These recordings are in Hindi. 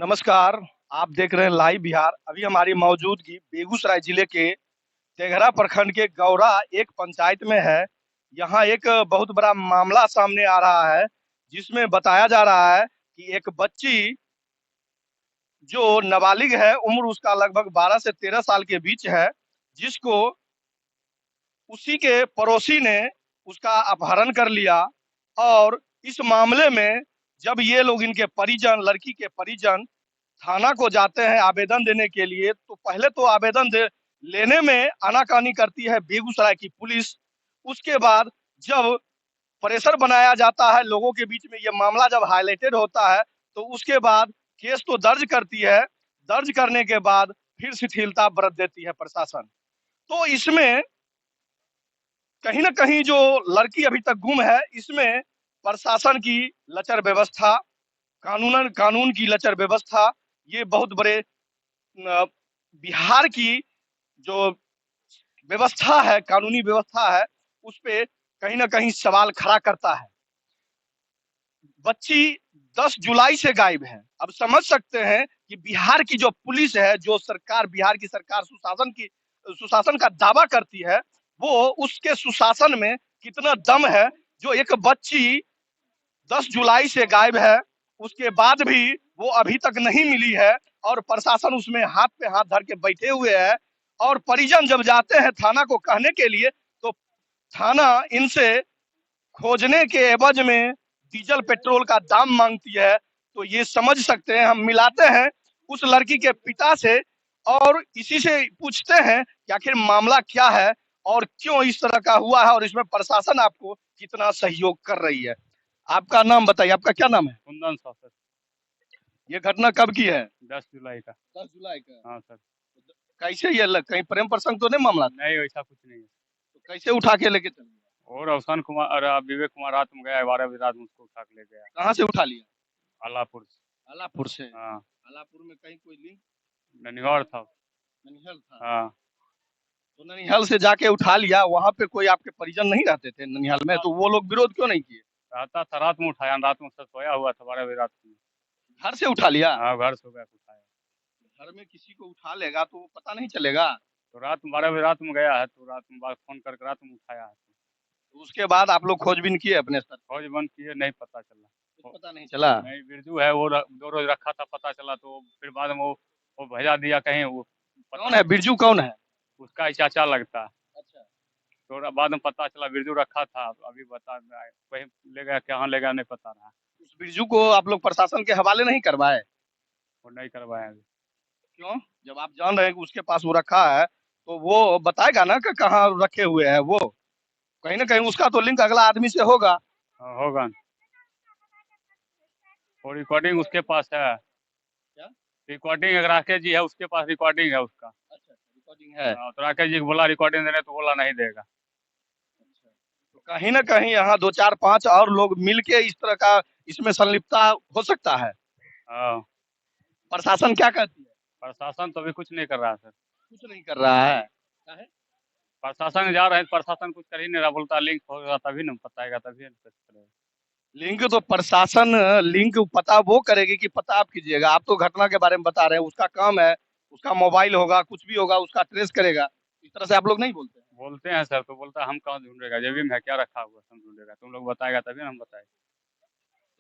नमस्कार। आप देख रहे हैं लाइव बिहार। अभी हमारी मौजूदगी बेगूसराय जिले के तेघरा प्रखंड के गौरा एक पंचायत में है। यहाँ एक बहुत बड़ा मामला सामने आ रहा है, जिसमें बताया जा रहा है कि एक बच्ची जो नाबालिग है, उम्र उसका लगभग 12 से 13 साल के बीच है, जिसको उसी के पड़ोसी ने उसका अपहरण कर लिया। और इस मामले में जब ये लोग, इनके परिजन, लड़की के परिजन थाना को जाते हैं आवेदन देने के लिए, तो पहले तो आवेदन दे लेने में आनाकानी करती है बेगूसराय की पुलिस। उसके बाद जब प्रेशर बनाया जाता है लोगों के बीच में, ये मामला जब हाईलाइटेड होता है, तो उसके बाद केस तो दर्ज करती है। दर्ज करने के बाद फिर शिथिलता बरत देती है प्रशासन। तो इसमें कहीं ना कहीं जो लड़की अभी तक गुम है, इसमें प्रशासन की लचर व्यवस्था, कानून की लचर व्यवस्था, ये बहुत बड़े बिहार की जो व्यवस्था है, कानूनी व्यवस्था है, उस पे कहीं ना कहीं सवाल खड़ा करता है। बच्ची 10 जुलाई से गायब है। अब समझ सकते हैं कि बिहार की जो पुलिस है, जो सरकार, बिहार की सरकार सुशासन का दावा करती है, वो उसके सुशासन में कितना दम है। जो एक बच्ची 10 जुलाई से गायब है, उसके बाद भी वो अभी तक नहीं मिली है, और प्रशासन उसमें हाथ पे हाथ धर के बैठे हुए है। और परिजन जब जाते हैं थाना को कहने के लिए, तो थाना इनसे खोजने के एवज में डीजल पेट्रोल का दाम मांगती है। तो ये समझ सकते हैं, हम मिलाते हैं उस लड़की के पिता से और इसी से पूछते हैं कि आखिर मामला क्या है और क्यों इस तरह का हुआ है, और इसमें प्रशासन आपको कितना सहयोग कर रही है। आपका नाम बताइए, आपका क्या नाम है? कुंदन साहब सर। ये घटना कब की है? 10 जुलाई का। 10 जुलाई का। हाँ सर। कैसे ये कहीं प्रेम प्रसंग तो नहीं मामला था? नहीं, वैसा कुछ नहीं है। तो कैसे उठा के लेके चल गया? और अवसान कुमार और विवेक कुमार रात में गया, 12 बजे रात में उसको उठा के ले गया कहाँ से उठा लिया? आलापुर से। आलापुर से। हाँ, आलापुर में कहीं कोई लिंक? ननिहाल था। ननिहल था। हाँ, तो ननिहाल से जाके उठा लिया। वहां पे कोई आपके परिजन नहीं रहते थे ननिहाल में? तो वो लोग विरोध क्यों नहीं किए? रहता था, रात में उठाया, रात में सर सोया हुआ था 12 बजे रात में। घर से उठा लिया? हाँ, घर से गया उठाया। घर में किसी को उठा लेगा तो पता नहीं चलेगा। तो रात में 12 बजे रात में गया है, तो रात में बाद फोन करके रात में उठाया है। तो उसके बाद आप लोग खोजबीन किए अपने स्तर पर? फौज बंद किए, नहीं पता चला। कुछ पता नहीं चला। नहीं, बिरजू है वो 2 रोज रखा था, पता चला तो फिर बाद में वो भेजा दिया कहीं। वो कौन है बिरजू, कौन है? उसका ही चाचा लगता है। अच्छा। तो बाद में पता चला बिरजू रखा था, अभी बता कहीं ले गया, कहाँ ले गया नहीं पता रहा। उस बिरजू को आप लोग प्रशासन के हवाले नहीं करवाए? वो नहीं करवाया अभी। क्यों? जब आप जान रहे हैं कि उसके पास वो रखा है, तो वो बताएगा ना कि कहाँ रखे हुए हैं वो। कहीं ना कहीं उसका तो लिंक अगला आदमी से होगा। हाँ, होगा। वो रिकॉर्डिंग उसके पास है। क्या? रिकॉर्डिंग एक राकेश जी है, उसके पास रिकॉर्डिंग है उसका। अच्छा, रिकॉर्डिंग है। हाँ, तो राकेश जी को बोला रिकॉर्डिंग देने, तो बोला नहीं देगा। अच्छा। तो कहीं ना कहीं यहाँ दो चार पांच और लोग मिलके इस तरह का, इसमें संलिप्तता हो सकता है। हाँ, प्रशासन क्या कहती है? प्रशासन तो अभी कुछ नहीं कर रहा है सर। कुछ नहीं कर रहा है। क्या है? प्रशासन जा रहे हैं, प्रशासन कुछ कर ही नहीं रहा, बोलता लिंक होगा तभी ना बताएगा, तभी ना कुछ करेगा। लिंक तो प्रशासन, लिंक पता वो करेगी कि पता आप कीजिएगा। आप तो घटना के बारे में बता रहे हैं, उसका काम है, उसका मोबाइल होगा, कुछ भी होगा, उसका ट्रेस करेगा। इस तरह से आप लोग नहीं बोलते हैं। बोलते हैं सर, तो बोलता है हम कहाँ ढूंढेगा, जेबी में है क्या रखा हुआ, हम ढूंढेगा, तुम लोग बताएगा तभी ना हम बताएगा।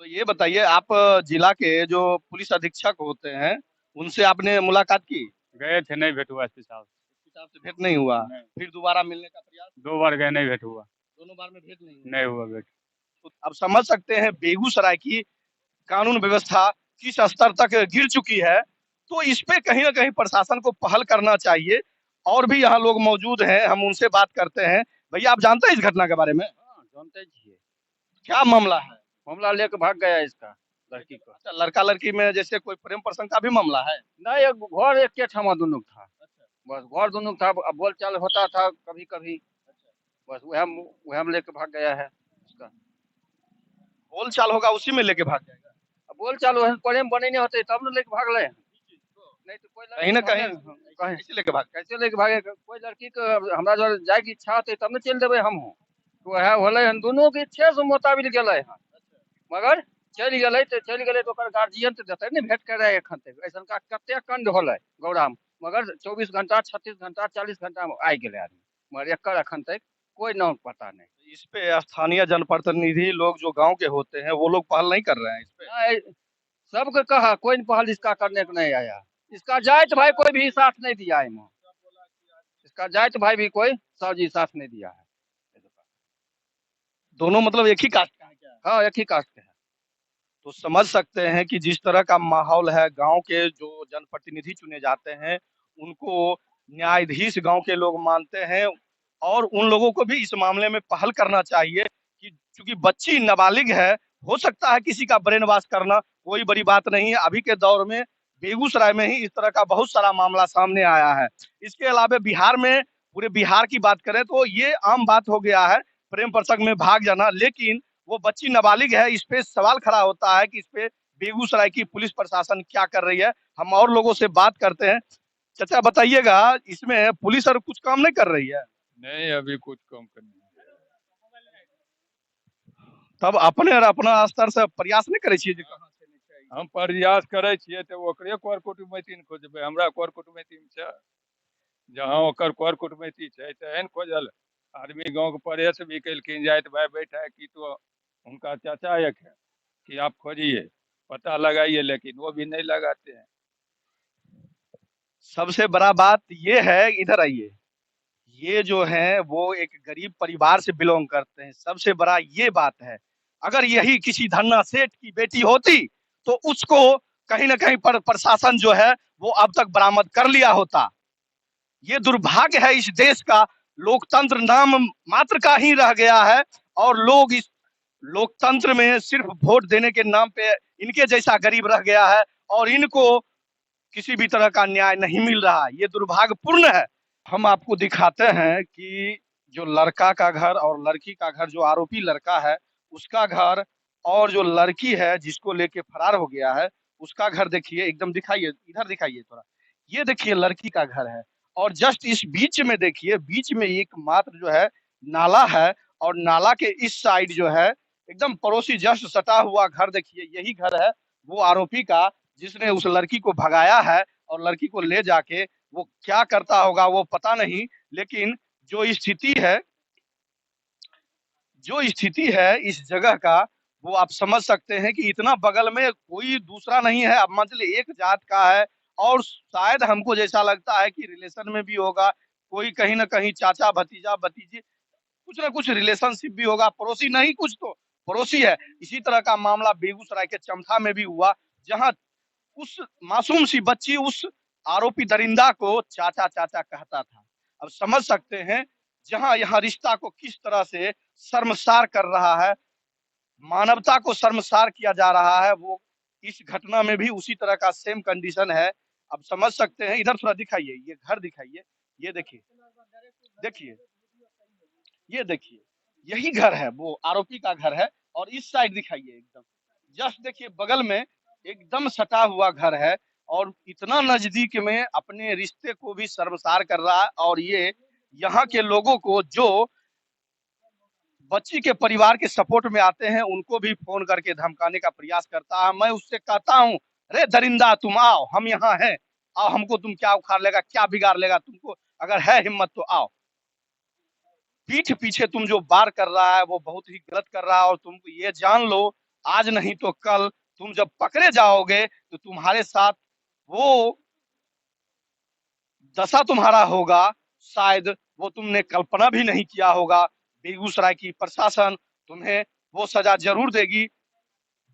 तो ये बताइए, आप जिला के जो पुलिस अधीक्षक होते हैं, उनसे आपने मुलाकात की? गए थे, नहीं भेंट हुआ एसपी साहब हिसाब से भेंट नहीं हुआ? नहीं। फिर दोबारा मिलने का प्रयास? 2 बार गए, नहीं भेंट हुआ। दोनों बार में भेंट नहीं हुआ? नहीं हुआ भेंट। तो अब समझ सकते हैं बेगूसराय की कानून व्यवस्था किस स्तर तक गिर चुकी है। तो इस पे कहीं ना कहीं प्रशासन को पहल करना चाहिए। और भी यहाँ लोग मौजूद हैं, हम उनसे बात करते हैं। भैया, आप जानते हैं इस घटना के बारे में? हाँ, जानते छिए। क्या मामला है? मामला लेके भाग गया इसका लड़की को। अच्छा, लड़का लड़की में जैसे कोई प्रेम प्रसंग का भी मामला है? नहीं, एक घर एक के ठमा दुनू था। बस घर दोनों था, अब बोल चाल होता था कभी कभी। बस वह में लेके भाग गया है इसका। बोल चाल होगा, उसी में लेके भाग जाएगा। अब बोल चाल वह प्रेम बने नहीं होते तब न लेके भाग ले। नहीं तो कोई कहीं ना कहीं कहीं कैसे लेके भाग? कैसे लेके भागे, कोई लड़की को हमरा जो जाए की इच्छा होते तब न चल देवे हम हो। तो वह होले दोनों के इच्छा से मुताबिक गेले हैं, मगर चलि गेलै तो ओकर गार्जियन तो देतै ने भेंट करे एखन तक ऐसन का कते कंड होलै गौड़ा में, मगर 24 घंटा 36 घंटा 40 घंटा में आ गेलै आदमी, मगर एकर एखन तक कोई नाम पता नहीं। इस पे स्थानीय जनप्रतिनिधि लोग जो गांव के होते हैं वो लोग पहल नहीं कर रहे हैं इस पे। नहीं, सबको कहा कोई न पहल इसका करने को नहीं आया। इसका जात भाई कोई भी साथ नहीं दिया है, इसका जात भाई भी कोई सर जी साथ नहीं दिया है। दोनों मतलब एक ही कास्ट का है क्या? हाँ एक ही कास्ट के है। तो समझ सकते हैं कि जिस तरह का माहौल है, गांव के जो जनप्रतिनिधि चुने जाते हैं उनको न्यायाधीश गांव के लोग मानते हैं और उन लोगों को भी इस मामले में पहल करना चाहिए कि चूंकि बच्ची नाबालिग है, हो सकता है किसी का ब्रेन वॉश करना कोई बड़ी बात नहीं है। अभी के दौर में बेगूसराय में ही इस तरह का बहुत सारा मामला सामने आया है। इसके अलावा बिहार में, पूरे बिहार की बात करें तो ये आम बात हो गया है प्रेम प्रसंग में भाग जाना, लेकिन वो बच्ची नाबालिग है। इस पे सवाल खड़ा होता है कि इस पे बेगूसराय की पुलिस प्रशासन क्या कर रही है। हम और लोगों से बात करते हैं। चाचा बताइएगा, इसमें पुलिस और कुछ काम नहीं कर रही है? नहीं अभी कुछ कम करनी है। तब अपने और अपना स्तर से प्रयास नहीं करे छियै जे कहाँ से नहीं चाहिए? हम प्रयास करे छियै तो ओकरे कर कुटुमैती न खोजबै, हमरा कर कुटुमैती में छै जहाँ ओकर कर कुटुमैती छै तेहन खोजल। आदमी गांव के परेश भी केलखिन जाइत भाई बैठा है कि तो उनका चाचा एक है कि आप खोजिए पता लगाइए, लेकिन वो भी नहीं लगाते हैं। सबसे बड़ा बात ये है, इधर आइए, ये जो है वो एक गरीब परिवार से बिलोंग करते हैं। सबसे बड़ा ये बात है, अगर यही किसी धन्ना सेठ की बेटी होती तो उसको कहीं ना कहीं पर प्रशासन जो है वो अब तक बरामद कर लिया होता। ये दुर्भाग्य है इस देश का, लोकतंत्र नाम मात्र का ही रह गया है और लोग इस लोकतंत्र में सिर्फ वोट देने के नाम पे इनके जैसा गरीब रह गया है और इनको किसी भी तरह का न्याय नहीं मिल रहा। ये दुर्भाग्यपूर्ण है। हम आपको दिखाते हैं कि जो लड़का का घर और लड़की का घर, जो आरोपी लड़का है उसका घर और जो लड़की है जिसको लेके फरार हो गया है उसका घर देखिए, एकदम दिखाइए, इधर दिखाइए थोड़ा। ये देखिए लड़की का घर है और जस्ट इस बीच में देखिए, बीच में एकमात्र जो है नाला है और नाला के इस साइड जो है एकदम पड़ोसी जस्ट सटा हुआ घर देखिए, यही घर है वो आरोपी का जिसने उस लड़की को भगाया है और लड़की को ले जाके वो क्या करता होगा वो पता नहीं। लेकिन जो स्थिति है इस जगह का, वो आप समझ सकते हैं कि इतना बगल में कोई दूसरा नहीं है। अब मतलब एक जात का है और शायद हमको जैसा लगता है कि रिलेशन में भी होगा, कोई कहीं ना कहीं चाचा भतीजा भतीजी कुछ ना कुछ रिलेशनशिप भी होगा, पड़ोसी नहीं कुछ तो पड़ोसी है। इसी तरह का मामला बेगूसराय के चमथा में भी हुआ, जहां उस मासूम सी बच्ची उस आरोपी दरिंदा को चाचा चाचा कहता था। अब समझ सकते हैं जहां यहाँ रिश्ता को किस तरह से शर्मसार कर रहा है, मानवता को शर्मसार किया जा रहा है। वो इस घटना में भी उसी तरह का सेम कंडीशन है। अब समझ सकते हैं, इधर थोड़ा दिखाइए, ये घर दिखाइए, ये देखिए, देखिए, ये देखिए, यही घर है वो आरोपी का घर है और इस साइड दिखाइए एकदम, जस्ट देखिए बगल में एकदम सटा हुआ घर है और इतना नजदीक में अपने रिश्ते को भी शर्मसार कर रहा है। और ये यहाँ के लोगों को जो बच्ची के परिवार के सपोर्ट में आते हैं उनको भी फोन करके धमकाने का प्रयास करता है। मैं उससे कहता हूँ, अरे दरिंदा तुम आओ, हम यहाँ हैं, आओ, हमको तुम क्या उखाड़ लेगा, क्या बिगाड़ लेगा तुमको, अगर है हिम्मत तो आओ। पीठ पीछे तुम जो वार कर रहा है वो बहुत ही गलत कर रहा है और तुम ये जान लो आज नहीं तो कल तुम जब पकड़े जाओगे तो तुम्हारे साथ वो दशा तुम्हारा होगा, शायद वो तुमने कल्पना भी नहीं किया होगा। बेगूसराय की प्रशासन तुम्हें वो सजा जरूर देगी।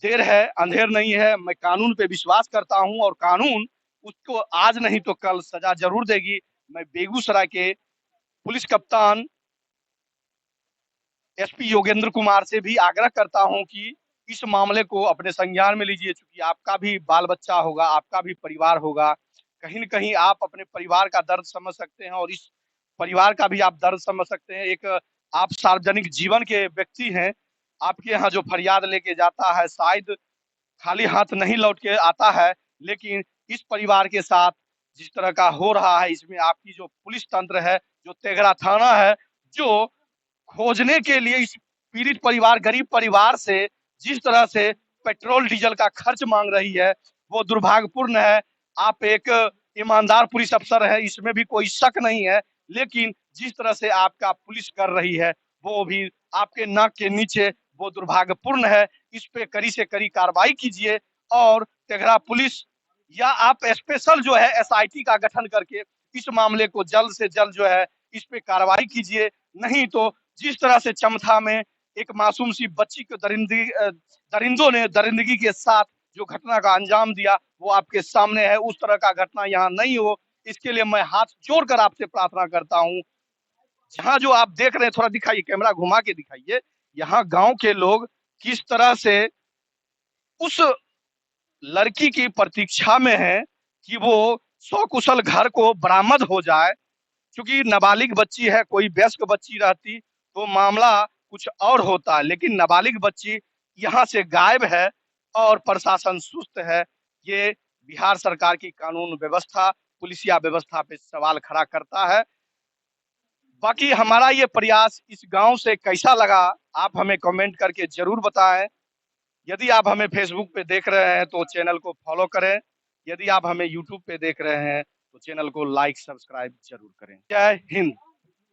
देर है अंधेर नहीं है। मैं कानून पे विश्वास करता हूं और कानून उसको आज नहीं तो कल सजा जरूर देगी। मैं बेगूसराय के पुलिस कप्तान एसपी योगेंद्र कुमार से भी आग्रह करता हूं कि इस मामले को अपने संज्ञान में लीजिए, क्योंकि आपका भी बाल बच्चा होगा, आपका भी परिवार होगा। कहीं न कहीं आप अपने परिवार का दर्द समझ सकते हैं और इस परिवार का भी आप दर्द समझ सकते हैं। एक आप सार्वजनिक जीवन के व्यक्ति हैं, आपके यहाँ जो फरियाद लेके जाता है शायद खाली हाथ नहीं लौट के आता है, लेकिन इस परिवार के साथ जिस तरह का हो रहा है इसमें आपकी जो पुलिस तंत्र है, जो तेघड़ा थाना है, जो खोजने के लिए इस पीड़ित परिवार, गरीब परिवार से जिस तरह से पेट्रोल डीजल का खर्च मांग रही है वो दुर्भाग्यपूर्ण है। आप एक ईमानदार पुलिस अफसर है, इसमें भी कोई शक नहीं है, लेकिन जिस तरह से आपका पुलिस कर रही है वो भी आपके नाक के नीचे, वो दुर्भाग्यपूर्ण है। इस पे कड़ी से कड़ी कार्रवाई कीजिए और तेघड़ा पुलिस या आप स्पेशल जो है एसआईटी का गठन करके इस मामले को जल्द से जल्द जो है इस पे कार्रवाई कीजिए। नहीं तो जिस तरह से चमथा में एक मासूम सी बच्ची को दरिंदों ने दरिंदगी के साथ जो घटना का अंजाम दिया वो आपके सामने है, उस तरह का घटना यहाँ नहीं हो, इसके लिए मैं हाथ जोड़कर आपसे प्रार्थना करता हूँ। जहाँ जो आप देख रहे हैं, थोड़ा दिखाइए, कैमरा घुमा के दिखाइए, यहाँ गांव के लोग किस तरह से उस लड़की की प्रतीक्षा में है कि वो सकुशल घर को बरामद हो जाए। क्योंकि नाबालिग बच्ची है, कोई वयस्क बच्ची रहती तो मामला कुछ और होता, लेकिन नाबालिग बच्ची यहाँ से गायब है और प्रशासन सुस्त है। ये बिहार सरकार की कानून व्यवस्था, पुलिसिया व्यवस्था पे सवाल खड़ा करता है। बाकी हमारा ये प्रयास इस गांव से कैसा लगा आप हमें कमेंट करके जरूर बताएं। यदि आप हमें फेसबुक पे देख रहे हैं तो चैनल को फॉलो करें, यदि आप हमें यूट्यूब पे देख रहे हैं तो चैनल को लाइक सब्सक्राइब जरूर करें। जय हिंद।